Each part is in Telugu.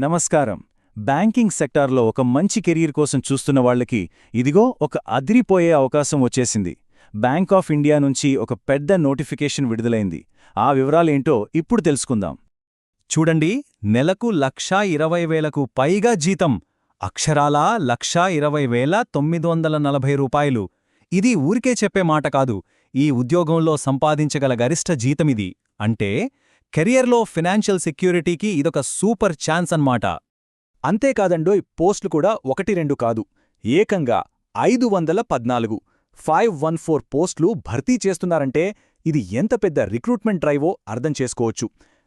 నమస్కారం. బ్యాంకింగ్ సెక్టార్లో ఒక మంచి కెరీర్ కోసం చూస్తున్న వాళ్ళకి ఇదిగో ఒక అదిరిపోయే అవకాశం వచ్చేసింది. బ్యాంక్ ఆఫ్ ఇండియా నుంచి ఒక పెద్ద నోటిఫికేషన్ విడుదలైంది. ఆ వివరాలేంటో ఇప్పుడు తెలుసుకుందాం. చూడండి, నెలకు 1,20,000కు పైగా జీతం. అక్షరాలా 1,20,940 రూపాయలు. ఇది ఊరికే చెప్పే మాట కాదు. ఈ ఉద్యోగంలో సంపాదించగల గరిష్ట జీతమిది. అంటే కెరియర్లో ఫినాన్షియల్ సెక్యూరిటీకి ఇదొక సూపర్ ఛాన్స్ అన్నమాట. అంతేకాదండోయ్, పోస్టులు కూడా 1-2 కాదు, ఏకంగా 514 514 పోస్టులు భర్తీ చేస్తున్నారంటే ఇది ఎంత పెద్ద రిక్రూట్మెంట్ డ్రైవో అర్థం చేసుకోవచ్చు.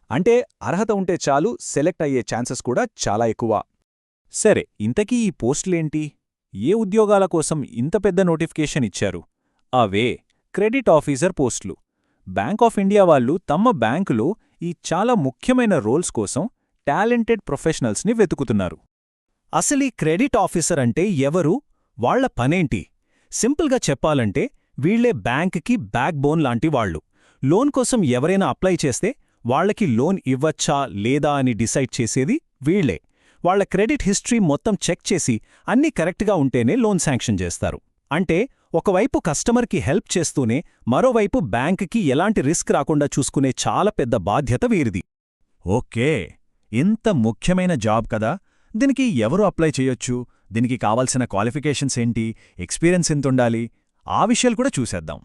అంటే అర్హత ఉంటే చాలు, సెలెక్ట్ అయ్యే ఛాన్సెస్ కూడా చాలా ఎక్కువ. సరే, ఇంతకీ ఈ పోస్టులేంటి? ఏ ఉద్యోగాల కోసం ఇంత పెద్ద నోటిఫికేషన్ ఇచ్చారు? అవే క్రెడిట్ ఆఫీసర్ పోస్టులు. బ్యాంక్ ఆఫ్ ఇండియా వాళ్ళు తమ బ్యాంకులో ఈ చాలా ముఖ్యమైన రోల్స్ కోసం టాలెంటెడ్ ప్రొఫెషనల్స్ని వెతుకుతున్నారు. అసలీ క్రెడిట్ ఆఫీసర్ అంటే ఎవరు? వాళ్ల పనేంటి? సింపుల్గా చెప్పాలంటే వీళ్లే బ్యాంక్కి బ్యాక్ బోన్ లాంటి వాళ్లు. లోన్ కోసం ఎవరైనా అప్లై చేస్తే వాళ్లకి లోన్ ఇవ్వచ్చా లేదా అని డిసైడ్ చేసేది వీళ్లే. వాళ్ల క్రెడిట్ హిస్టరీ మొత్తం చెక్ చేసి అన్నీ కరెక్ట్గా ఉంటేనే లోన్ శాంక్షన్ చేస్తారు. అంటే ఒకవైపు కస్టమర్కి హెల్ప్ చేస్తూనే మరోవైపు బ్యాంక్కి ఎలాంటి రిస్క్ రాకుండా చూసుకునే చాలా పెద్ద బాధ్యత వీరిది. ఓకే, ఇంత ముఖ్యమైన జాబ్ కదా. దీనికి ఎవరు అప్లై చేయొచ్చు? దీనికి కావాల్సిన క్వాలిఫికేషన్స్ ఏంటి? ఎక్స్పీరియన్స్ ఎంతుండాలి? ఆ విషయాలు కూడా చూసేద్దాం.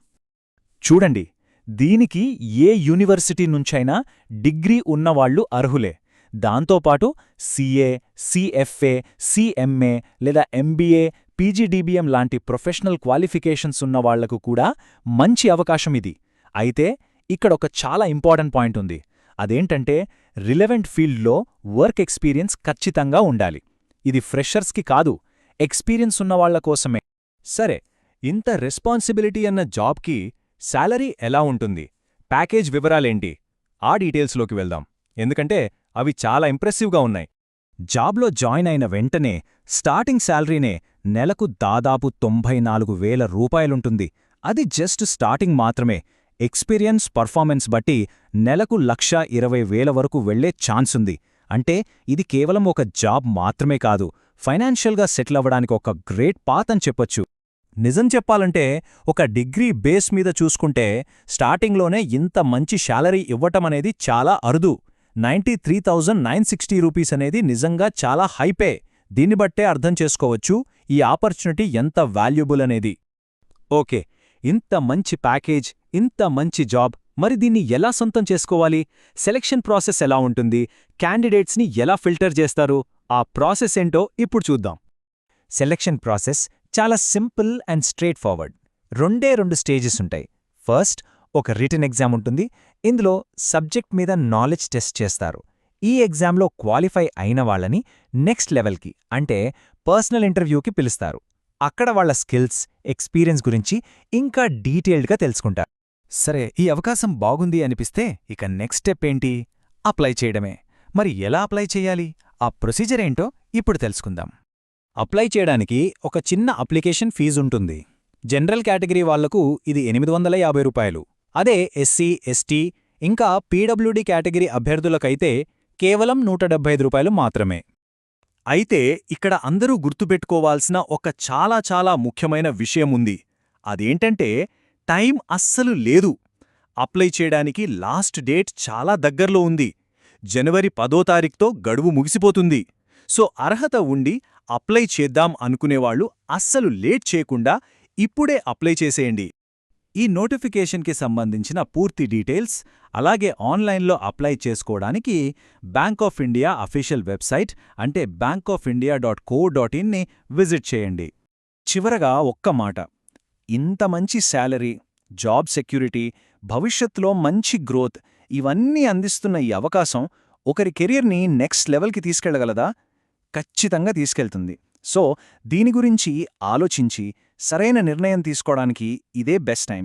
చూడండి, దీనికి ఏ యూనివర్సిటీ నుంచైనా డిగ్రీ ఉన్నవాళ్లు అర్హులే. దాంతోపాటు సీఏ, సిఎఫ్ఏ, సిఎంఏ లేదా ఎంబీఏ, పీజీడీబీఎం లాంటి ప్రొఫెషనల్ క్వాలిఫికేషన్స్ ఉన్నవాళ్లకు కూడా మంచి అవకాశం ఇది. అయితే ఇక్కడొక చాలా ఇంపార్టెంట్ పాయింట్ ఉంది. అదేంటంటే రిలెవెంట్ ఫీల్డ్లో వర్క్ ఎక్స్పీరియన్స్ ఖచ్చితంగా ఉండాలి. ఇది ఫ్రెషర్స్కి కాదు, ఎక్స్పీరియన్స్ ఉన్నవాళ్ల కోసమే. సరే, ఇంత రెస్పాన్సిబిలిటీ అన్న జాబ్కి శాలరీ ఎలా ఉంటుంది? ప్యాకేజ్ వివరాలేంటి? ఆ డీటెయిల్స్లోకి వెళ్దాం, ఎందుకంటే అవి చాలా ఇంప్రెసివ్గా ఉన్నాయి. జాబ్లో జాయిన్ అయిన వెంటనే స్టార్టింగ్ శాలరీనే నెలకు దాదాపు 94,000 రూపాయలుంటుంది. అది జస్ట్ స్టార్టింగ్ మాత్రమే. ఎక్స్పీరియన్స్, పర్ఫార్మెన్స్ బట్టి నెలకు 1,20,000 వరకు వెళ్లే ఛాన్సుంది. అంటే ఇది కేవలం ఒక జాబ్ మాత్రమే కాదు, ఫైనాన్షియల్గా సెటిల్ అవ్వడానికి ఒక గ్రేట్ పాత్ అని చెప్పొచ్చు. నిజం చెప్పాలంటే ఒక డిగ్రీ బేస్ మీద చూసుకుంటే స్టార్టింగ్లోనే ఇంత మంచి శాలరీ ఇవ్వటమనేది చాలా అరుదు. 93,960 రూపీస్ అనేది నిజంగా చాలా హైపే. దీన్ని బట్టే అర్థం చేసుకోవచ్చు ఈ ఆపర్చునిటీ ఎంత వాల్యుబుల్ అనేది. ఓకే, ఇంత మంచి ప్యాకేజ్, ఇంత మంచి జాబ్, మరి దీన్ని ఎలా సొంతం చేసుకోవాలి? సెలెక్షన్ ప్రాసెస్ ఎలా ఉంటుంది? క్యాండిడేట్స్ని ఎలా ఫిల్టర్ చేస్తారు? ఆ ప్రాసెస్ ఏంటో ఇప్పుడు చూద్దాం. సెలెక్షన్ ప్రాసెస్ చాలా simple and straight forward. 2 stages ఉంటాయి. ఫస్ట్, ఒక రిటన్ ఎగ్జామ్ ఉంటుంది. ఇందులో సబ్జెక్ట్ మీద నాలెడ్జ్ టెస్ట్ చేస్తారు. ఈ ఎగ్జామ్లో క్వాలిఫై అయిన వాళ్ళని నెక్స్ట్ లెవెల్కి, అంటే పర్సనల్ ఇంటర్వ్యూకి పిలుస్తారు. అక్కడ వాళ్ల స్కిల్స్, ఎక్స్పీరియన్స్ గురించి ఇంకా డీటెయిల్డ్గా తెలుసుకుంటారు. సరే, ఈ అవకాశం బాగుంది అనిపిస్తే ఇక నెక్స్ట్ స్టెప్ ఏంటి? అప్లై చేయడమే. మరి ఎలా అప్లై చేయాలి? ఆ ప్రొసీజర్ ఏంటో ఇప్పుడు తెలుసుకుందాం. అప్లై చేయడానికి ఒక చిన్న అప్లికేషన్ ఫీజుంటుంది. జనరల్ కేటగిరీ వాళ్లకు ఇది 850 రూపాయలు. అదే ఎస్సీ, ఎస్టీ ఇంకా పీడబ్ల్యూడీ కేటగిరీ అభ్యర్థులకైతే కేవలం 175 రూపాయలు మాత్రమే. అయితే ఇక్కడ అందరూ గుర్తుపెట్టుకోవాల్సిన ఒక చాలా ముఖ్యమైన విషయముంది. అదేంటంటే టైం అస్సలు లేదు. అప్లై చేయడానికి లాస్ట్ డేట్ చాలా దగ్గర్లో ఉంది. జనవరి 10వ తారీఖుతో గడువు ముగిసిపోతుంది. సో అర్హత ఉండి అప్లై చేద్దాం అనుకునేవాళ్లు అస్సలు లేట్ చేయకుండా ఇప్పుడే అప్లై చేసేయండి. ఈ నోటిఫికేషన్కి సంబంధించిన పూర్తి డీటెయిల్స్, అలాగే ఆన్లైన్లో అప్లై చేసుకోవడానికి bank of India official website అంటే bankofindia.co.in విజిట్ చేయండి. చివరగా ఒక్క మాట, ఇంత మంచి శాలరీ, జాబ్ సెక్యూరిటీ, భవిష్యత్తులో మంచి గ్రోత్ ఇవన్నీ అందిస్తున్న ఈ అవకాశం ఒకరి కెరియర్ని నెక్స్ట్ లెవెల్కి తీసుకెళ్లగలదా? ఖచ్చితంగా తీసుకెళ్తుంది. సో దీని గురించి ఆలోచించి సరైన నిర్ణయం తీసుకోవడానికి ఇదే బెస్ట్ టైం.